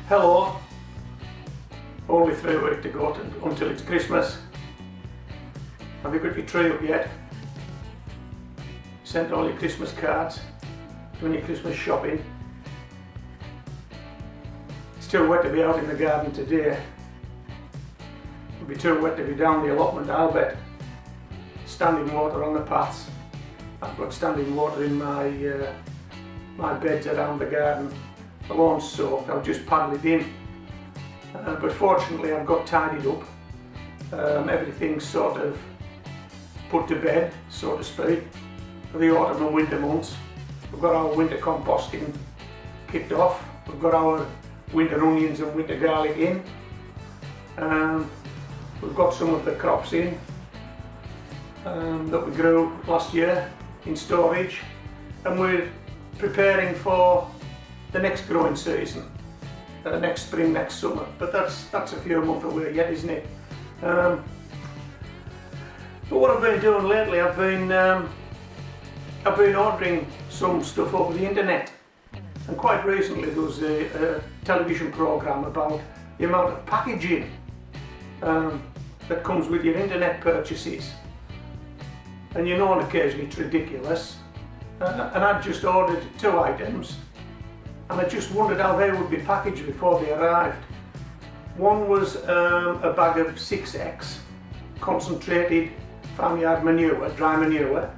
Hello, only 3 weeks to go until it's Christmas. Have you got your tree up yet? Sent all your Christmas cards? Doing your Christmas shopping? It's too wet to be out in the garden today. It'll be too wet to be down the allotment, I'll bet. Standing water on the paths. I've got standing water in my beds around the garden. The lawn's soaked, I'll just paddle it in. But fortunately I've got tidied up. Everything's sort of put to bed, so to speak, for the autumn and winter months. We've got our winter composting kicked off. We've got our winter onions and winter garlic in. We've got some of the crops in that we grew last year in storage, and we're preparing for the next growing season, next spring, next summer. But that's a few months away yet, isn't it? But what I've been doing lately, I've been ordering some stuff over the internet, and quite recently there was a television programme about the amount of packaging that comes with your internet purchases, and you know on occasion it's ridiculous. And I'd just ordered 2 items, and I just wondered how they would be packaged before they arrived. One was a bag of 6X concentrated farmyard manure, dry manure,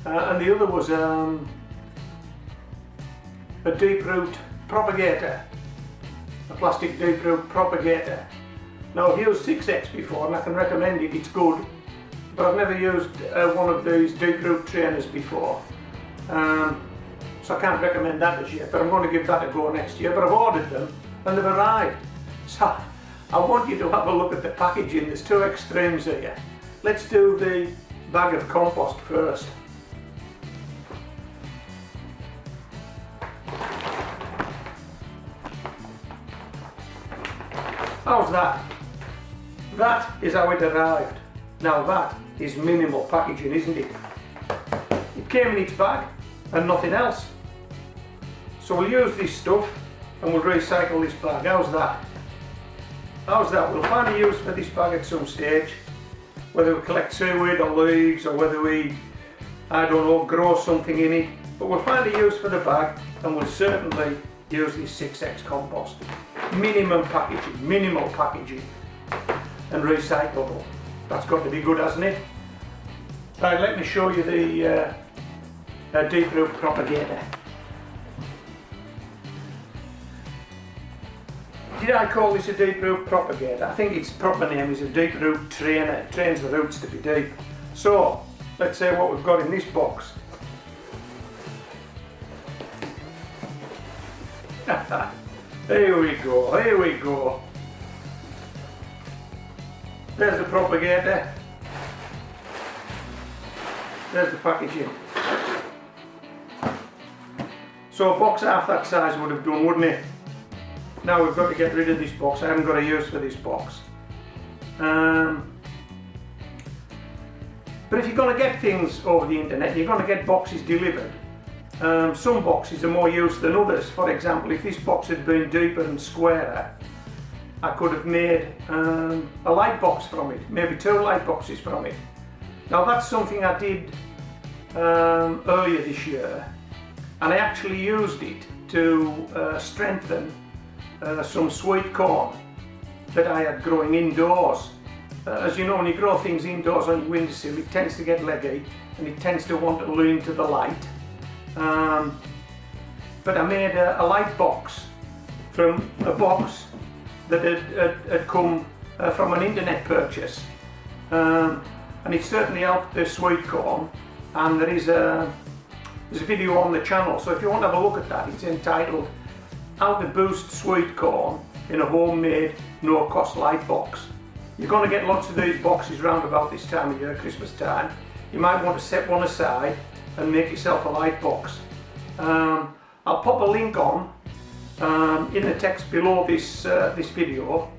and the other was a deep root propagator, a plastic deep root propagator. Now I've used 6X before and I can recommend it, it's good, but I've never used one of these deep root trainers before. So I can't recommend that as yet, but I'm going to give that a go next year. But I've ordered them and they've arrived. So I want you to have a look at the packaging. There's 2 extremes here. Let's do the bag of compost first. How's that? That is how it arrived. Now that is minimal packaging, isn't it? It came in its bag and nothing else. So we'll use this stuff and we'll recycle this bag. How's that? How's that? We'll find a use for this bag at some stage, whether we collect seaweed or leaves, or whether we, I don't know, grow something in it. But we'll find a use for the bag, and we'll certainly use this 6X compost. Minimum packaging, minimal packaging, and recyclable. That's got to be good, hasn't it? Right, let me show you the deep root propagator. Did I call this a deep root propagator? I think its proper name is a deep root trainer. It trains the roots to be deep. So, let's say what we've got in this box. Here we go, here we go. There's the propagator. There's the packaging. So a box half that size would have done, wouldn't it? Now we've got to get rid of this box. I haven't got a use for this box. But if you're going to get things over the internet, you're going to get boxes delivered. Some boxes are more used than others. For example, if this box had been deeper and squarer, I could have made a light box from it, maybe 2 light boxes from it. Now that's something I did earlier this year, and I actually used it to strengthen some sweet corn that I had growing indoors. As you know, when you grow things indoors on your windowsill, it tends to get leggy and it tends to want to lean to the light. But I made a light box from a box that had come from an internet purchase, and it certainly helped the sweet corn. And there's a video on the channel, so if you want to have a look at that, it's entitled How to Boost Sweet Corn in a Homemade No-Cost Light Box. You're going to get lots of these boxes round about this time of year, Christmas time. You might want to set one aside and make yourself a light box. I'll pop a link on in the text below this video.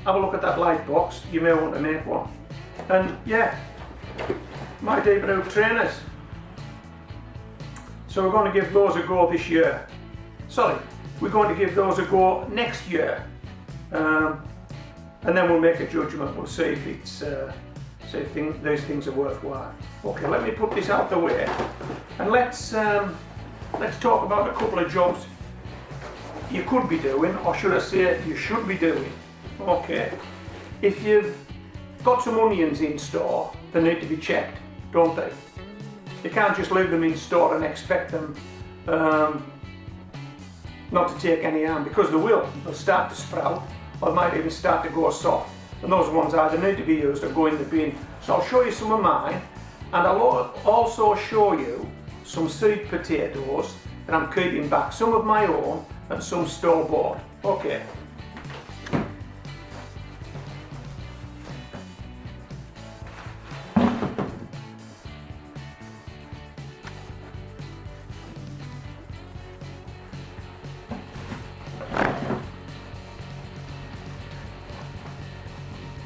Have a look at that light box, you may want to make one. And yeah, my deep root trainers. So we're going to give those a go this year. Sorry, we're going to give those a go next year, and then we'll make a judgment. We'll see if it's these things are worthwhile. Okay, let me put this out the way, and let's talk about a couple of jobs you could be doing, or should I say you should be doing. Okay, if you've got some onions in store, they need to be checked, don't they? You can't just leave them in store and expect them not to take any harm, because they will. They'll start to sprout, or they might even start to go soft, and those ones either need to be used or go in the bin. So I'll show you some of mine, and I'll also show you some seed potatoes that I'm keeping back, some of my own and some store-bought. Okay.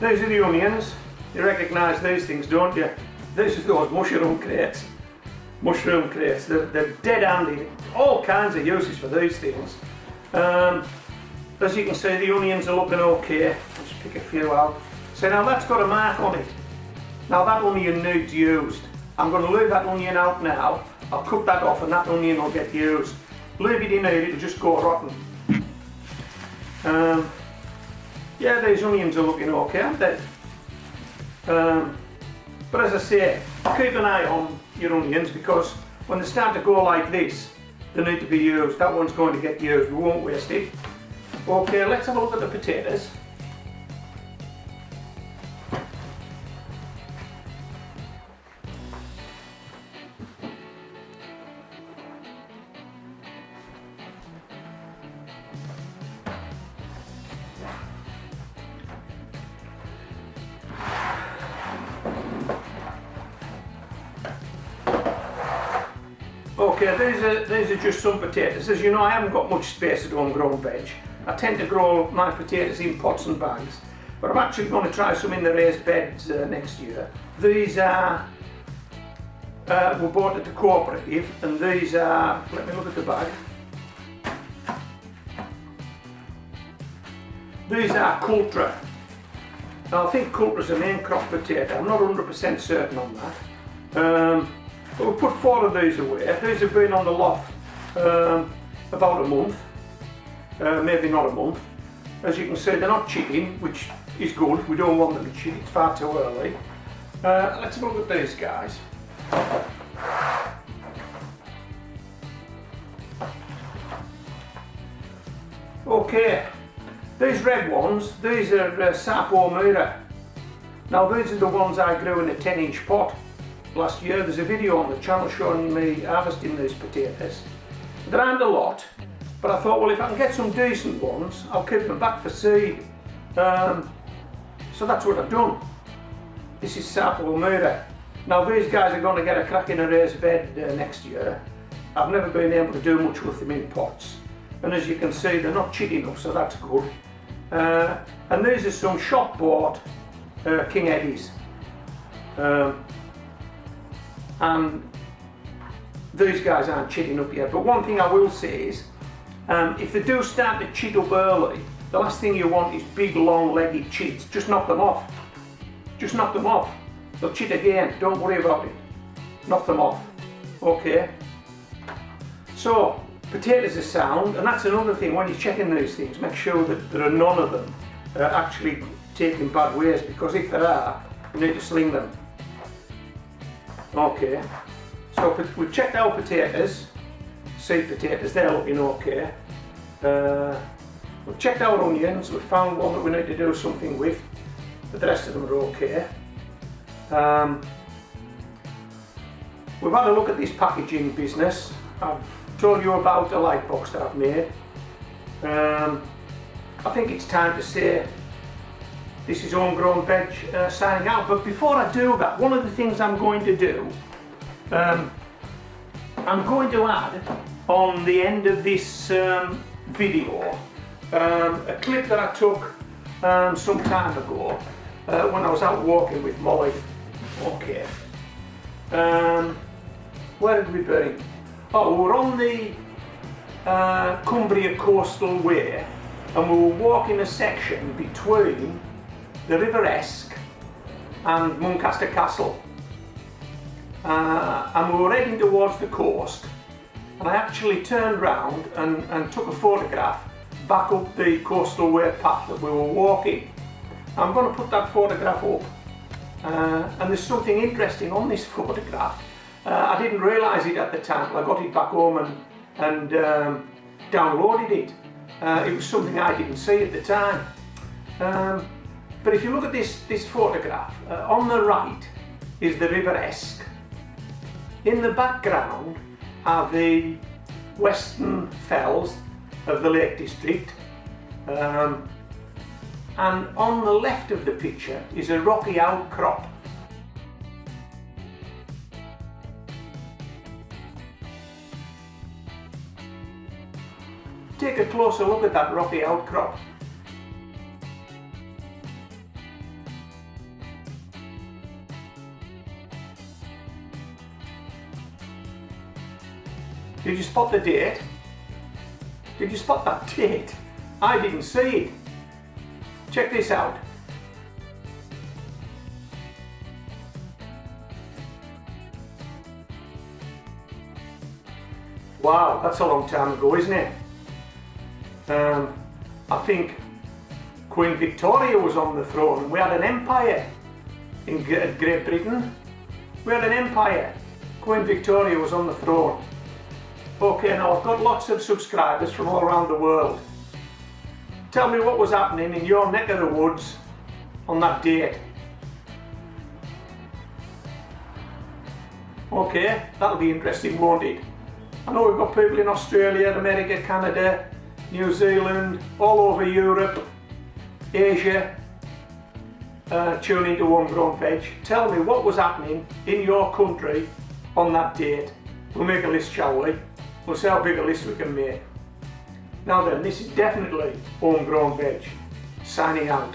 These are the onions. You recognise these things, don't you? This is those mushroom crates. Mushroom crates. They're dead handy. All kinds of uses for these things. As you can see, the onions are looking okay. Just pick a few out. So now that's got a mark on it. Now that onion needs used. I'm going to leave that onion out now. I'll cut that off and that onion will get used. Leave it in here, it'll just go rotten. Yeah, these onions are looking okay, aren't they? But as I say, keep an eye on your onions, because when they start to go like this, they need to be used. That one's going to get used, we won't waste it. Okay, let's have a look at the potatoes. Okay, these are just some potatoes. As you know, I haven't got much space at home growing veg. I tend to grow my potatoes in pots and bags, but I'm actually going to try some in the raised beds next year. These are were bought at the cooperative, and these are, let me look at the bag. These are Cultra. Now I think Cultra's a main crop potato. I'm not 100% certain on that. But we put 4 of these away. These have been on the loft about a month, maybe not a month. As you can see, they're not chitting, which is good. We don't want them to chit, it's far too early. Let's have a look at these guys. Okay, these red ones, these are Sapo Mira. Now these are the ones I grew in a 10-inch pot last year. There's a video on the channel showing me harvesting these potatoes. There aren't a lot, but I thought, well, if I can get some decent ones, I'll keep them back for seed. So that's what I've done. This is Sapo Mira. Now these guys are going to get a crack in a raised bed next year. I've never been able to do much with them in pots, and as you can see, they're not chitty enough, so that's good. And these are some shop bought King Eddies. And these guys aren't chitting up yet, but one thing I will say is, if they do start to chit up early, the last thing you want is big long-legged chits. Just knock them off. Just knock them off. They'll chit again, don't worry about it. Knock them off. Okay. So, potatoes are sound, and that's another thing, when you're checking these things, make sure that there are none of them actually taking bad ways, because if there are, you need to sling them. Okay, so we've checked our potatoes, seed potatoes, they're looking okay. We've checked our onions, we've found one that we need to do something with, but the rest of them are okay. We've had a look at this packaging business. I've told you about a light box that I've made. I think it's time to say this is Homegrown Veg signing out, but before I do that, one of the things I'm going to do, I'm going to add on the end of this video a clip that I took some time ago when I was out walking with Molly. Okay. Where did we be? Oh, we were on the Cumbria Coastal Way, and we were walking a section between the River Esk and Muncaster Castle, and we were heading towards the coast, and I actually turned round and took a photograph back up the Coastal Way path that we were walking. I'm going to put that photograph up, and there's something interesting on this photograph. I didn't realise it at the time, but I got it back home and downloaded it. It was something I didn't see at the time. But if you look at this photograph, on the right is the River Esk. In the background are the Western Fells of the Lake District, and on the left of the picture is a rocky outcrop. Take a closer look at that rocky outcrop. Did you spot the date? Did you spot that date? I didn't see it. Check this out. Wow, that's a long time ago, isn't it? I think Queen Victoria was on the throne, and we had an empire in Great Britain. We had an empire. Queen Victoria was on the throne. Okay, now I've got lots of subscribers from all around the world. Tell me what was happening in your neck of the woods on that date. Okay, that'll be interesting, won't it? I know we've got people in Australia, America, Canada, New Zealand, all over Europe, Asia, tuning into Homegrown Veg. Tell me what was happening in your country on that date. We'll make a list, shall we? We'll see how big a list we can make. Now then, this is definitely Homegrown Veg, signing out.